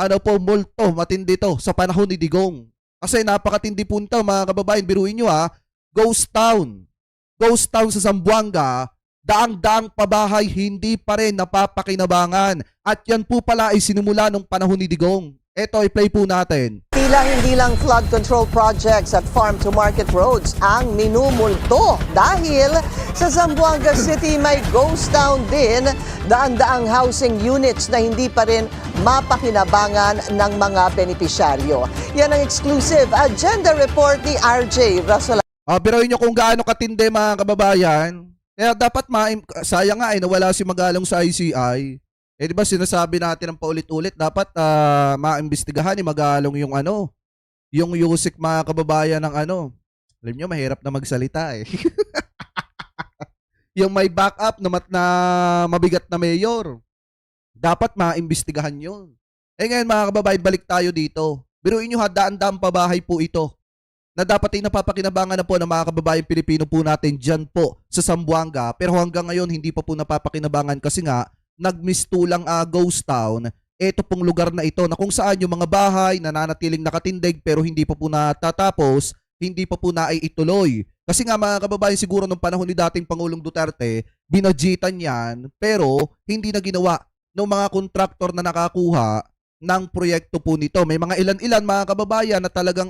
ano po, multo, matindi to sa panahon ni Digong. Kasi napakatindi po nito, mga kababayan, biruin nyo ha, ghost town. Ghost town sa Zamboanga, daang-daang pabahay, hindi pa rin napapakinabangan. At yan po pala ay sinimula nung panahon ni Digong. Ito, i-play po natin. Tila hindi lang flood control projects at farm-to-market roads ang minumulto dahil sa Zamboanga City may ghost town din, daan-daang housing units na hindi pa rin mapakinabangan ng mga benepisyaryo. Yan ang exclusive agenda report ni RJ Rasola. Biruin nyo kung gaano katindi, mga kababayan. Kaya dapat sayang nga nawala si Magalong sa ICI. Di ba sinasabi natin ng paulit-ulit, dapat maimbestigahan ni Magalong yung yung Yusik, mga kababayan, ng alam nyo, mahirap na magsalita eh. Yung may backup na mabigat na mayor. Dapat maimbestigahan yun. Ngayon, mga kababayan, balik tayo dito. Biruin nyo, daan-daang pabahay po ito na dapat ay napapakinabangan na po ng mga kababayan Pilipino po natin dyan po sa Zamboanga. Pero hanggang ngayon, hindi pa po napapakinabangan kasi nga, nagmistulang ghost town, ito pong lugar na ito na kung saan yung mga bahay nananatiling nakatindig pero hindi pa po natatapos, hindi pa po naiituloy. Kasi nga, mga kababayan, siguro nung panahon ni dating Pangulong Duterte, binadgetan yan pero hindi na ginawa ng mga kontraktor na nakakuha ng proyekto po nito. May mga ilan-ilan, mga kababayan, na talagang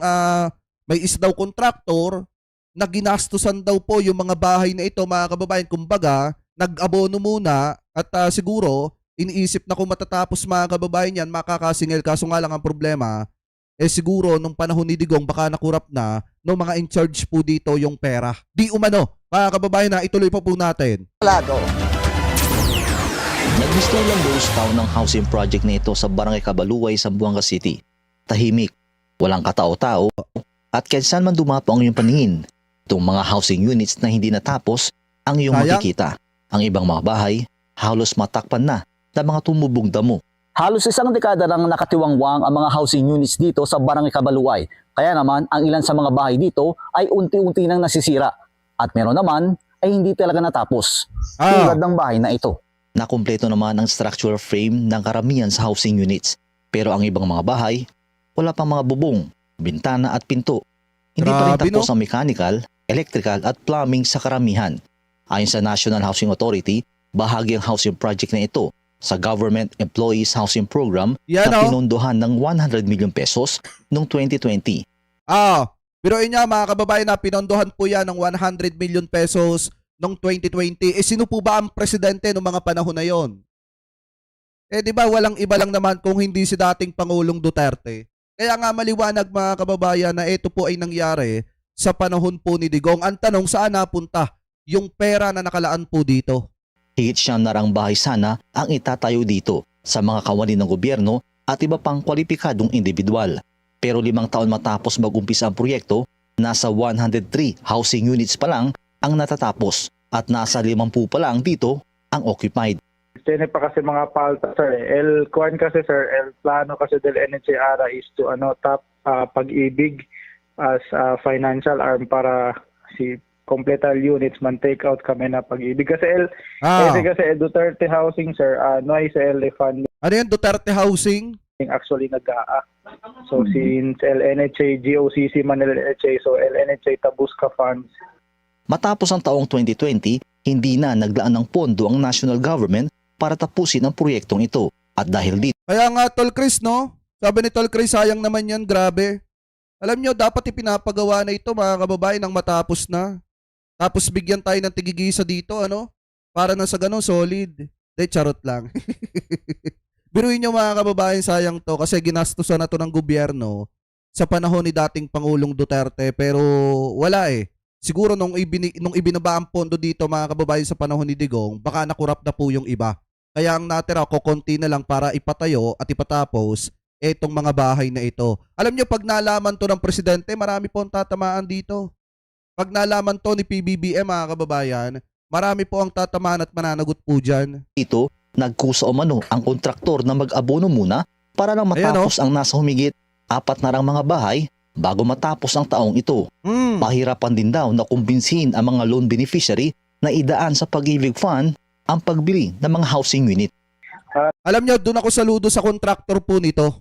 may daw kontraktor na ginastusan daw po yung mga bahay na ito, mga kababayan. Kumbaga, nag-abono muna at siguro iniisip na kung matatapos, mga kababayan, yan makakasingil. Kaso nga lang ang problema, siguro nung panahon ni Digong baka nakurap na ng mga in charge po dito yung pera. Di umano, mga kababayan, na ituloy pa po natin. Nagmistulang ghost town ng housing project na ito sa Barangay Cabaluay, Zamboanga City. Tahimik, walang katao-tao, at kahit saan man dumapo ang iyong paningin, itong mga housing units na hindi natapos ang iyong makikita. Ang ibang mga bahay, halos matakpan na ng mga tumubong damo. Halos isang dekada nang nakatiwangwang ang mga housing units dito sa Barangay Cabaluay. Kaya naman, ang ilan sa mga bahay dito ay unti-unti nang nasisira. At meron naman ay hindi talaga natapos. Tulad ng bahay na ito. Nakumpleto naman ang structural frame ng karamihan sa housing units. Pero ang ibang mga bahay, wala pang mga bubong, bintana at pinto. Hindi pa rin tapos ang mechanical, electrical at plumbing sa karamihan. Ayon sa National Housing Authority, bahagi ang housing project na ito sa Government Employees Housing Program na pinondohan ng 100 million pesos noong 2020. Biruin niya, mga kababayan, na pinondohan po yan ng 100 million pesos noong 2020. Sino po ba ang presidente noong mga panahon na yon? Di ba walang iba lang naman kung hindi si dating Pangulong Duterte. Kaya nga maliwanag, mga kababayan, na ito po ay nangyari sa panahon po ni Digong. Ang tanong, saan napunta yung pera na nakalaan po dito? Higit siyang narang bahay sana ang itatayo dito sa mga kawani ng gobyerno at iba pang kwalipikadong individual. Pero 5 taon matapos mag-umpisa ang proyekto, nasa 103 housing units pa lang ang natatapos at nasa 50 pa lang dito ang occupied. Tiene pa kasi mga palta, sir. El plano kasi del NHA is to tap Pag-ibig as financial arm para si completal units man take out kami na Pag-ibig. Kasi kasi Duterte Housing, sir, no ay sa fund. Ano yan, Duterte Housing? Actually nag-aa. So since LNHA, GOCC man LNHA, so LNHA Tabusca funds. Matapos ang taong 2020, hindi na naglaan ng pondo ang national government para tapusin ang proyektong ito. At dahil dito, kaya nga, Tol Chris, no? Sabi ni Tol Chris, sayang naman yan, grabe. Alam nyo, dapat ipinapagawa na ito, mga kababayan, nang matapos na. Tapos bigyan tayo ng tigigisa dito, para na sa ganun, solid. Charot lang. Biruin nyo, mga kababayan, sayang to kasi ginastusan na to ng gobyerno sa panahon ni dating Pangulong Duterte, pero wala eh. Siguro nung ibinaba ang pondo dito, mga kababayan, sa panahon ni Digong, baka nakurap na po yung iba. Kaya ang natira, kukunti na lang para ipatayo at ipatapos etong mga bahay na ito. Alam nyo, pag nalaman to ng presidente, marami po ang tatamaan dito. Pag nalaman to ni PBBM, mga kababayan, marami po ang tatamaan at mananagot po dyan. Ito, nagkusa o mano ang kontraktor na mag-abono muna para lang matapos ang nasa humigit 4 na rang mga bahay bago matapos ang taong ito. Mahirapan din daw na kumbinsihin ang mga loan beneficiary na idaan sa Pag-ibig Fund ang pagbili ng mga housing unit. Alam nyo, doon ako saludo sa kontraktor po nito.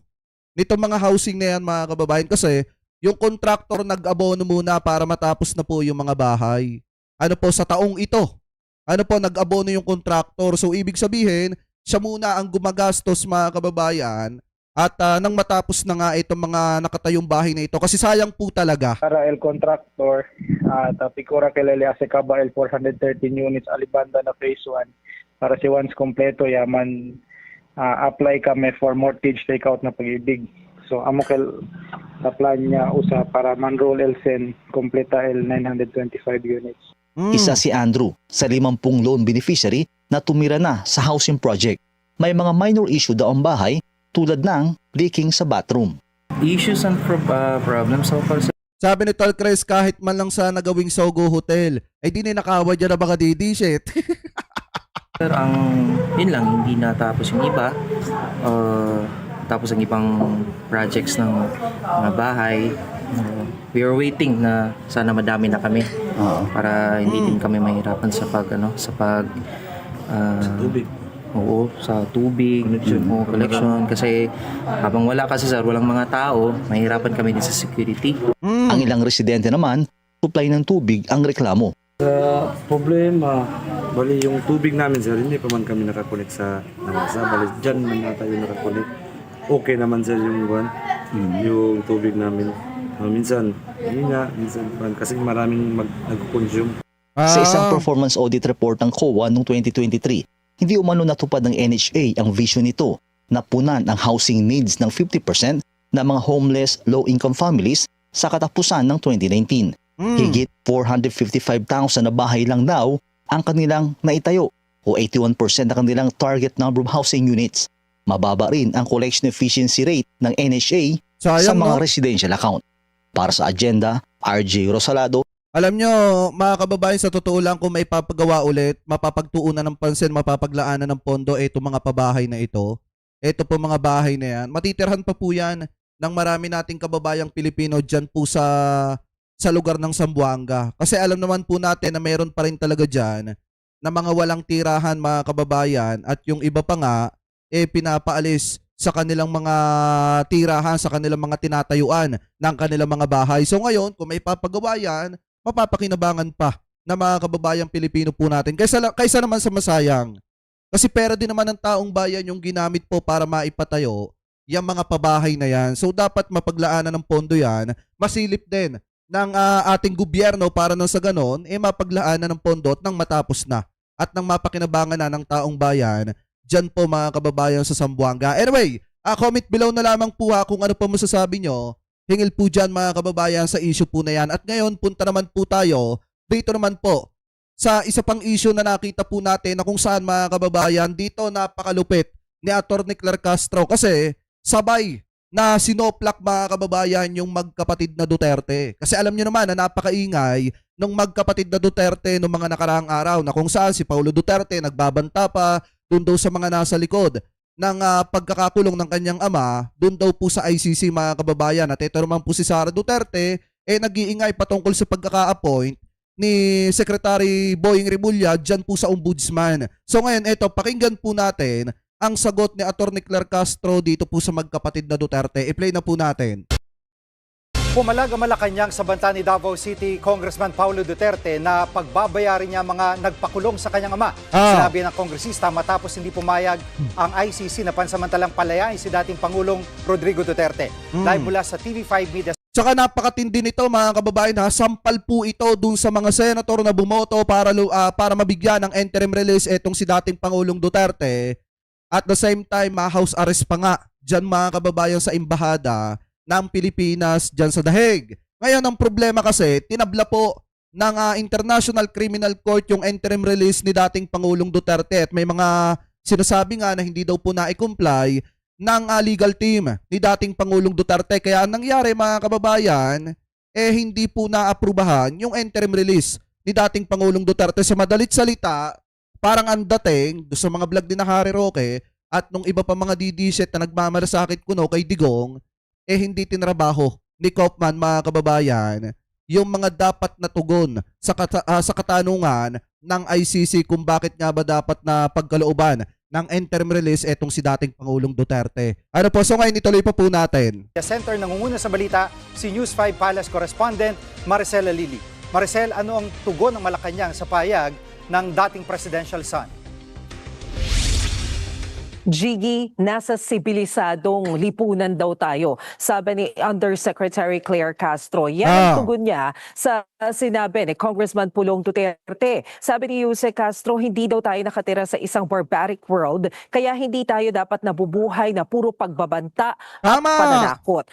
nito mga housing na yan mga kababayan kasi yung contractor nag-abono muna para matapos na po yung mga bahay. Ano po sa taong ito? Ano po nag-abono yung contractor. So ibig sabihin, siya muna ang gumagastos mga kababayan at nang matapos na nga itong mga nakatayong bahay na ito kasi sayang po talaga. Para el contractor, tapikura kilele asekaba el 413 units alibanda na phase 1. Para si once kompleto yaman apply kami for mortgage takeout na pag-ibig. So amo kel na plan niya usa para man-roll el sen kompleta el 925 units. Isa si Andrew sa 50 loan beneficiary na tumira na sa housing project. May mga minor issue daw ang bahay tulad ng leaking sa bathroom. Issues and problems so far, sir. Sabi ni Tol Chris, kahit man lang sana gawing Sogo Hotel, ay di ninakawa dyan na baka shit. Ang yun lang, hindi natapos yung iba. Tapos ang ibang projects ng mga bahay. We are waiting na sana madami na kami para hindi din kami mahirapan sa Tubig. Oo, sa tubig, collection. Kasi habang wala kasi sir, walang mga tao, mahirapan kami din sa security. Ang ilang residente naman, supply ng tubig ang reklamo. Problema, bali yung tubig namin sir, hindi pa man kami nakakonect sa NASA. Bali dyan man na tayo nakakonect. Okay naman sir yung yung tubig namin. Minsan, yun nga, minsan kasi maraming nag-consume. Sa isang performance audit report ng COA noong 2023, hindi umano natupad ng NHA ang vision nito na punan ang housing needs ng 50% ng mga homeless low-income families sa katapusan ng 2019. Higit 455,000 na bahay lang daw ang kanilang naitayo o 81% na kanilang target number of housing units. Mababa rin ang collection efficiency rate ng NHA sa mga residential account. Para sa agenda, RJ Rosalado. Alam nyo, mga kababayan, sa totoo lang kung may papagawa ulit, mapapagtuunan ng pansin, mapapaglaanan ng pondo, itong mga pabahay na ito. Ito po mga bahay na yan. Matitirhan pa po yan ng marami nating kababayang Pilipino dyan po sa lugar ng Zamboanga. Kasi alam naman po natin na meron pa rin talaga dyan na mga walang tirahan mga kababayan at yung iba pa nga, pinapaalis sa kanilang mga tirahan, sa kanilang mga tinatayuan ng kanilang mga bahay. So ngayon, kung may papagawa yan, mapapakinabangan pa na mga kababayang Pilipino po natin. Kaysa naman sa masayang. Kasi pera din naman ng taong bayan yung ginamit po para maipatayo yung mga pabahay na yan. So dapat mapaglaanan ng pondo yan. Masilip din ng ating gobyerno para nang sa ganon, mapaglaanan ng pondo at nang matapos na. At nang mapakinabangan na ng taong bayan, dyan po mga kababayan sa Zamboanga. Anyway, comment below na lamang po kung ano pa masasabi nyo. Hingil po dyan mga kababayan sa issue po na yan. At ngayon, punta naman po tayo dito naman po sa isa pang issue na nakita po natin na kung saan mga kababayan dito napakalupit ni Atty. Clark Castro kasi sabay na sinoplak mga kababayan yung magkapatid na Duterte. Kasi alam nyo naman na napakaingay nung magkapatid na Duterte noong mga nakaraang araw na kung saan si Paulo Duterte nagbabanta pa doon daw sa mga nasa likod ng pagkakakulong ng kanyang ama, doon daw po sa ICC mga kababayan. At ito naman po si Sara Duterte, nag-iingay patungkol sa pagkaka-appoint ni Secretary Boying Rimulya dyan po sa Ombudsman. So ngayon, ito, pakinggan po natin ang sagot ni Atty. Clark Castro dito po sa magkapatid na Duterte. I-play na po natin. Pumalag ang Malacanang sa banta ni Davao City Congressman Paulo Duterte na pagbabayarin niya mga nagpakulong sa kanyang ama. Sinabi ng kongresista matapos hindi pumayag ang ICC na pansamantalang palayain si dating Pangulong Rodrigo Duterte. Live mula sa TV5 Media. Tsaka napakatindi nito mga kababayan sampal po ito dun sa mga senator na bumoto para mabigyan ng interim release etong si dating Pangulong Duterte. At the same time, house arrest pa nga dyan mga kababayan sa embahada ng Pilipinas dyan sa The Hague. Ngayon, ang problema kasi, tinabla po ng International Criminal Court yung interim release ni dating Pangulong Duterte at may mga sinasabi nga na hindi daw po na-comply ng legal team ni dating Pangulong Duterte. Kaya ang nangyari mga kababayan, hindi po na-aprubahan yung interim release ni dating Pangulong Duterte. Sa madalit salita, parang ang dating sa mga vlog din na Harry Roque at nung iba pa mga DD-set na nagmamalasakit kuno kay Digong, hindi tinrabaho ni Kaufman mga kababayan yung mga dapat na tugon sa katanungan ng ICC kung bakit nga ba dapat na pagkalooban ng interim release etong si dating Pangulong Duterte. Ano po, so ngayon ituloy pa po natin. Center nangunguna sa balita si News 5 Palace correspondent Maricela Lili. Maricel, ano ang tugon ng Malacanang sa payag ng dating presidential son? Jiggy, nasa sibilisadong lipunan daw tayo, sabi ni Undersecretary Claire Castro. Yan ang tugon niya sa sinabi ni Congressman Pulong Duterte. Sabi ni Jose Castro, hindi daw tayo nakatira sa isang barbaric world, kaya hindi tayo dapat nabubuhay na puro pagbabanta at pananakot.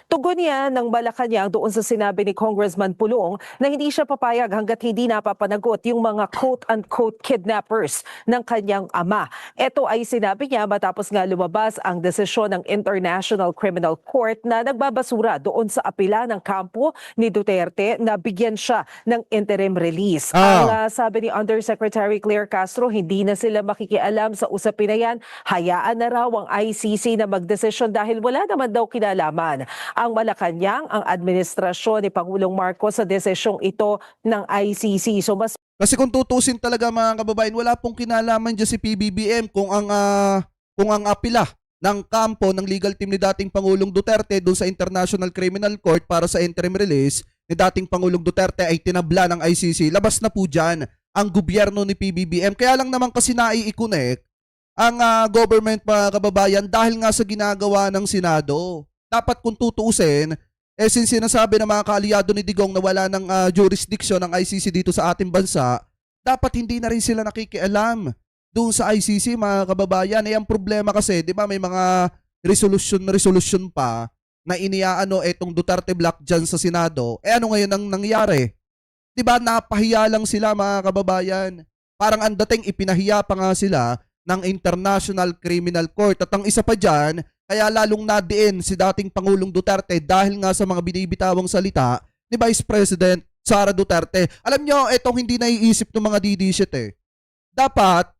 Tugon niya ng Malacanang doon sa sinabi ni Congressman Pulong na hindi siya papayag hanggat hindi napapanagot yung mga quote-unquote kidnappers ng kanyang ama. Ito ay sinabi niya matapos nga lumabas ang desisyon ng International Criminal Court na nagbabasura doon sa apela ng kampo ni Duterte na bigyan siya ng interim release. Ang sabi ni Undersecretary Claire Castro, hindi na sila makikialam sa usapin na yan. Hayaan na raw ang ICC na magdesisyon dahil wala naman daw kinalaman ang Malacanang, ang administrasyon ni Pangulong Marcos sa desisyong ito ng ICC. So mas Kasi kung tutusin talaga mga kababayan, wala pong kinalaman dyan si PBBM kung ang apila ng kampo ng legal team ni dating Pangulong Duterte doon sa International Criminal Court para sa interim release ni dating Pangulong Duterte ay tinabla ng ICC. Labas na po dyan ang gobyerno ni PBBM. Kaya lang naman kasi nai-connect ang government mga kababayan dahil nga sa ginagawa ng Senado. Dapat kung tutuusin, since sinasabi ng mga kaalyado ni Digong na wala ng jurisdiction ng ICC dito sa ating bansa, dapat hindi na rin sila nakikialam doon sa ICC mga kababayan. Ang problema kasi, di ba may mga resolution pa na iniaano etong Duterte Black dyan sa Senado. Ano ngayon ang nangyari? Di ba napahiya lang sila mga kababayan? Parang ang dating ipinahiya pa nga sila ng International Criminal Court. At ang isa pa dyan, kaya lalong nadiin si dating Pangulong Duterte dahil nga sa mga binibitawang salita ni Vice President Sara Duterte. Alam nyo, itong hindi naiisip ng mga didishit eh. Dapat,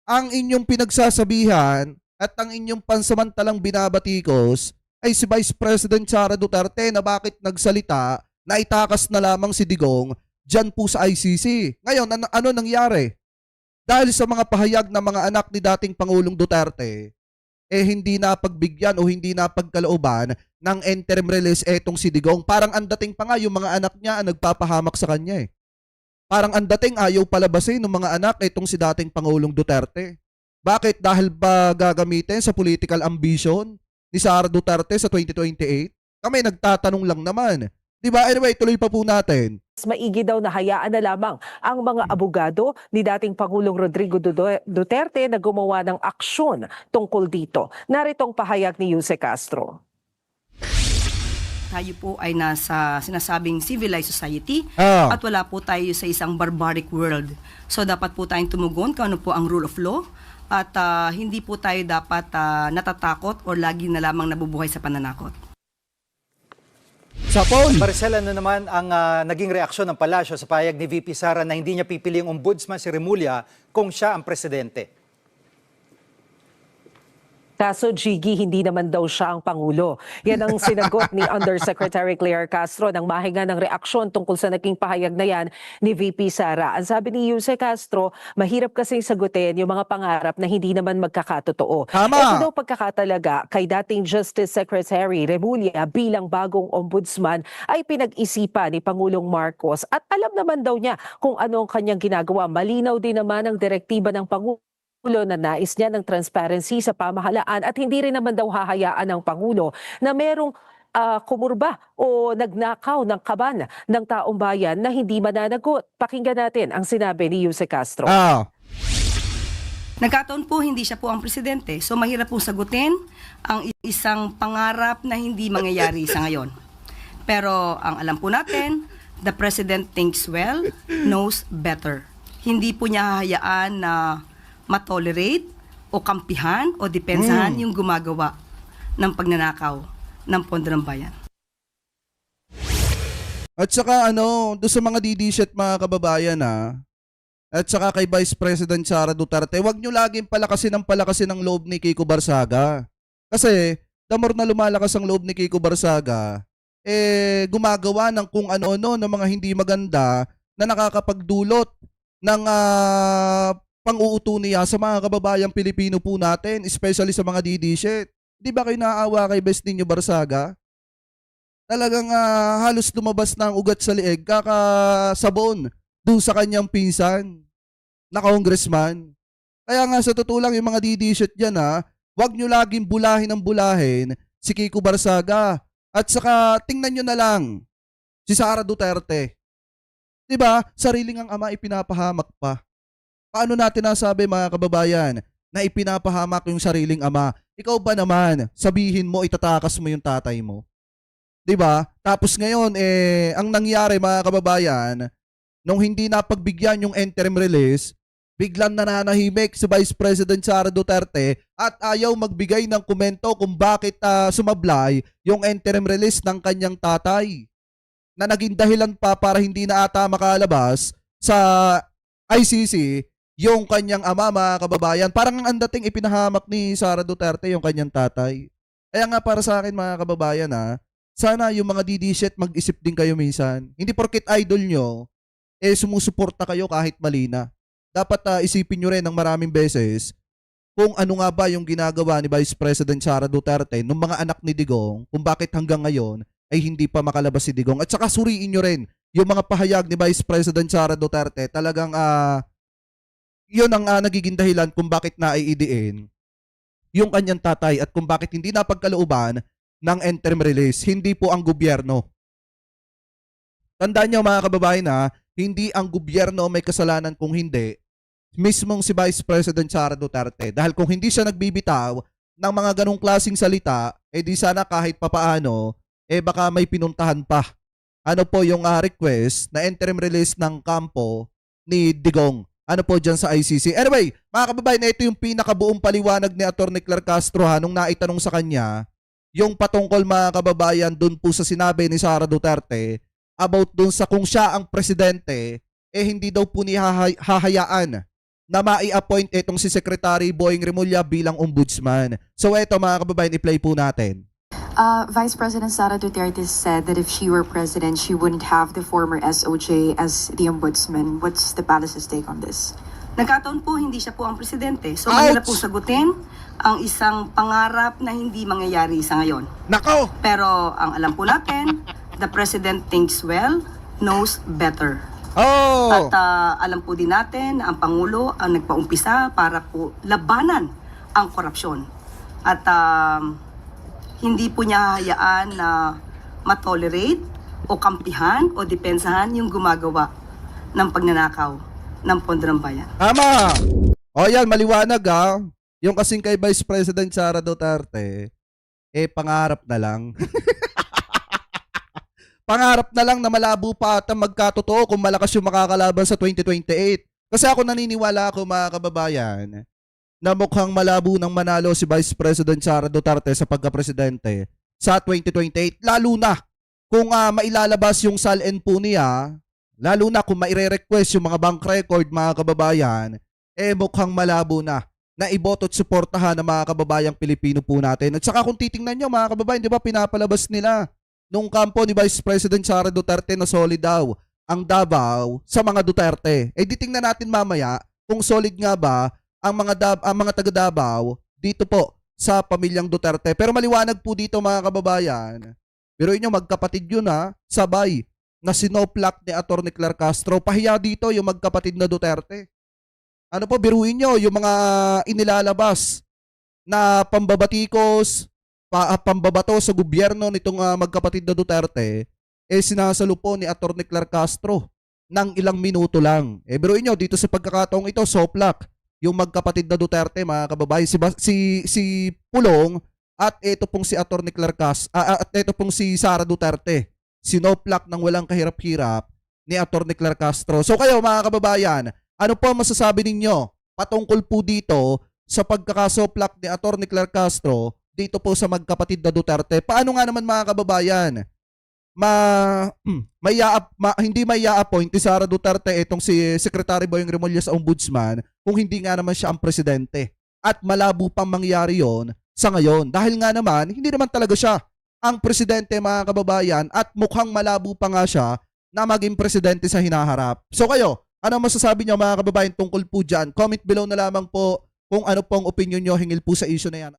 ang inyong pinagsasabihan at ang inyong pansamantalang binabatikos ay si Vice President Sara Duterte na bakit nagsalita na itakas na lamang si Digong dyan po sa ICC. Ngayon, ano nangyari? Dahil sa mga pahayag ng mga anak ni dating Pangulong Duterte, hindi napagbigyan o hindi napagkalooban ng interim release etong si Digong. Parang ang dating pa nga yung mga anak niya ang nagpapahamak sa kanya eh. Parang ang dating ayaw palabasin ng mga anak etong si dating Pangulong Duterte. Bakit? Dahil ba gagamitin sa political ambition ni Sara Duterte sa 2028? Kami nagtatanong lang naman. Diba? Anyway, tuloy pa po natin. maigi daw na hayaan na lamang ang mga abogado ni dating Pangulong Rodrigo Duterte na gumawa ng aksyon tungkol dito. Naritong pahayag ni Jose Castro. Tayo po ay nasa sinasabing civilized society at wala po tayo sa isang barbaric world. So dapat po tayong tumugon kung ano po ang rule of law at hindi po tayo dapat natatakot o lagi na lamang nabubuhay sa pananakot. Sa phone. Maricela, ano naman ang naging reaksyon ng palasyo sa payag ni VP Sara na hindi niya pipili ang ombudsman si Remulla kung siya ang presidente? Kaso Jiggy, hindi naman daw siya ang Pangulo. Yan ang sinagot ni Undersecretary Claire Castro nang mahinga ng reaksyon tungkol sa naging pahayag na yan ni VP Sara. Ang sabi ni Jose Castro, mahirap kasing sagutin yung mga pangarap na hindi naman magkakatotoo. Tama. Ito daw pagkakatalaga kay dating Justice Secretary Remulla bilang bagong ombudsman ay pinag-isipan ni Pangulong Marcos at alam naman daw niya kung ano ang kanyang ginagawa. Malinaw din naman ang direktiba ng Pangulo na nais niya ng transparency sa pamahalaan at hindi rin naman daw hahayaan ng Pangulo na merong kumurba o nagnakaw ng kaban ng taong bayan na hindi mananagot. Pakinggan natin ang sinabi ni Jose Castro. Nagkataon po hindi siya po ang presidente. So mahirap pong sagutin ang isang pangarap na hindi mangyayari sa ngayon. Pero ang alam po natin, the president thinks well, knows better. Hindi po niya hahayaan na matolerate o kampihan o depensahan yung gumagawa ng pagnanakaw ng pondo ng bayan. At saka doon sa mga didishit mga kababayan at saka kay Vice President Sara Duterte, wag nyo laging palakasin ng loob ni Kiko Barsaga. Kasi, the more na lumalakas ang loob ni Kiko Barsaga, gumagawa ng kung ano-ano ng mga hindi maganda na nakakapagdulot ng pang-uuto niya sa mga kababayang Pilipino po natin, especially sa mga DD-shit. Di ba kayo naaawa kay Best Ninyo Barsaga? Talagang halos lumabas na ang ugat sa lieg kakasabon doon sa kanyang pinsan na congressman. Kaya nga sa totoo lang yung mga DD-shit dyan wag nyo laging bulahin ng bulahin si Kiko Barsaga. At saka tingnan nyo na lang si Sara Duterte. Diba? Sariling ang ama ipinapahamak pa. Paano natin nasabi mga kababayan na ipinapahamak yung sariling ama? Ikaw ba naman, sabihin mo itatakas mo yung tatay mo? Diba? Tapos ngayon, ang nangyari mga kababayan, nung hindi napagbigyan yung interim release, biglang nananahimik si Vice President Sara Duterte at ayaw magbigay ng komento kung bakit sumablay yung interim release ng kanyang tatay na naging dahilan pa para hindi na ata makalabas sa ICC yung kanyang ama mga kababayan. Parang ang dating ipinahamak ni Sara Duterte yung kanyang tatay. Kaya nga para sa akin mga kababayan sana yung mga DD-shit mag-isip din kayo minsan. Hindi porket idol nyo, sumusuporta kayo kahit mali na. Dapat isipin nyo rin ng maraming beses kung ano nga ba yung ginagawa ni Vice President Sara Duterte ng mga anak ni Digong, kung bakit hanggang ngayon ay hindi pa makalabas si Digong. At saka suriin nyo rin yung mga pahayag ni Vice President Sara Duterte. Talagang yun ang nagiging dahilan kung bakit naiidiin yung kanyang tatay at kung bakit hindi napagkalooban ng interim release. Hindi po ang gobyerno. Tandaan nyo mga kababayan hindi ang gobyerno may kasalanan kung hindi mismong si Vice President Sara Duterte. Dahil kung hindi siya nagbibitaw ng mga ganong klaseng salita, di sana kahit papaano, baka may pinuntahan pa. Ano po yung request na interim release ng kampo ni Digong? Ano po dyan sa ICC? Anyway, mga kababayan, ito yung pinakabuong paliwanag ni Atty. Claire Castro nung naitanong sa kanya, yung patungkol mga kababayan dun po sa sinabi ni Sara Duterte about dun sa kung siya ang presidente, hindi daw po niya hahayaan na mai-appoint itong si Secretary Boying Remulla bilang ombudsman. So eto mga kababayan, i-play po natin. Vice President Sara Duterte said that if she were president, she wouldn't have the former SOJ as the ombudsman. What's the palace's take on this? Nagkataon po hindi siya po ang presidente. So Ouch! mahirap po sagutin ang isang pangarap na hindi mangyayari sa ngayon. Nako! Pero ang alam po natin, the president thinks well, knows better. Oh! At alam po din natin na ang Pangulo ang nagpaumpisa para po labanan ang korupsyon. At hindi po niya hayaan na matolerate o kampihan o depensahan yung gumagawa ng pagnanakaw ng pondo ng bayan. Tama! O yan, maliwanag Yung kasing kay Vice President Sara Duterte, pangarap na lang. Pangarap na lang na malabo pa at magkatotoo kung malakas yung makakalaban sa 2028. Kasi ako naniniwala ako mga kababayan na mukhang malabo nang manalo si Vice President Sara Duterte sa pagka-presidente sa 2028. Lalo na kung mailalabas yung SALN po niya, lalo na kung maire-request yung mga bank record mga kababayan, mukhang malabo na iboto't suportahan ng mga kababayang Pilipino po natin. At saka kung titingnan nyo mga kababayan, di ba pinapalabas nila nung kampo ni Vice President Sara Duterte na solid daw ang Davao sa mga Duterte. Di tingnan natin mamaya kung solid nga ba ang mga taga Davao dito po sa pamilyang Duterte. Pero maliwanag po dito mga kababayan, biruin nyo magkapatid yun sabay na sinoplak ni Atty. Claire Castro. Pahiya dito yung magkapatid na Duterte. Ano po, biruin nyo yung mga inilalabas na pambabatikos, pambabato sa gobyerno nitong magkapatid na Duterte, sinasalo po ni Atty. Claire Castro ng ilang minuto lang. Biruin nyo, dito sa pagkakataong ito, soplak yung magkapatid na Duterte, mga kababayan, si Pulong at ito pong si Atty. Claire Castro, at ito pong si Sara Duterte. Sinoplak ng walang kahirap-hirap ni Atty. Claire Castro. So kayo mga kababayan, ano po masasabi ninyo patungkol po dito sa pagkakasoplak ni Atty. Claire Castro dito po sa magkapatid na Duterte? Paano nga naman mga kababayan hindi may i-appoint ni Sara Duterte itong si Secretary Boying Remulla sa ombudsman kung hindi nga naman siya ang presidente? At malabo pang mangyari yon sa ngayon. Dahil nga naman, hindi naman talaga siya ang presidente mga kababayan at mukhang malabo pa nga siya na maging presidente sa hinaharap. So kayo, Ano masasabi niyo mga kababayan tungkol po dyan? Comment below na lamang po kung ano pong opinion nyo hingil po sa issue na yan.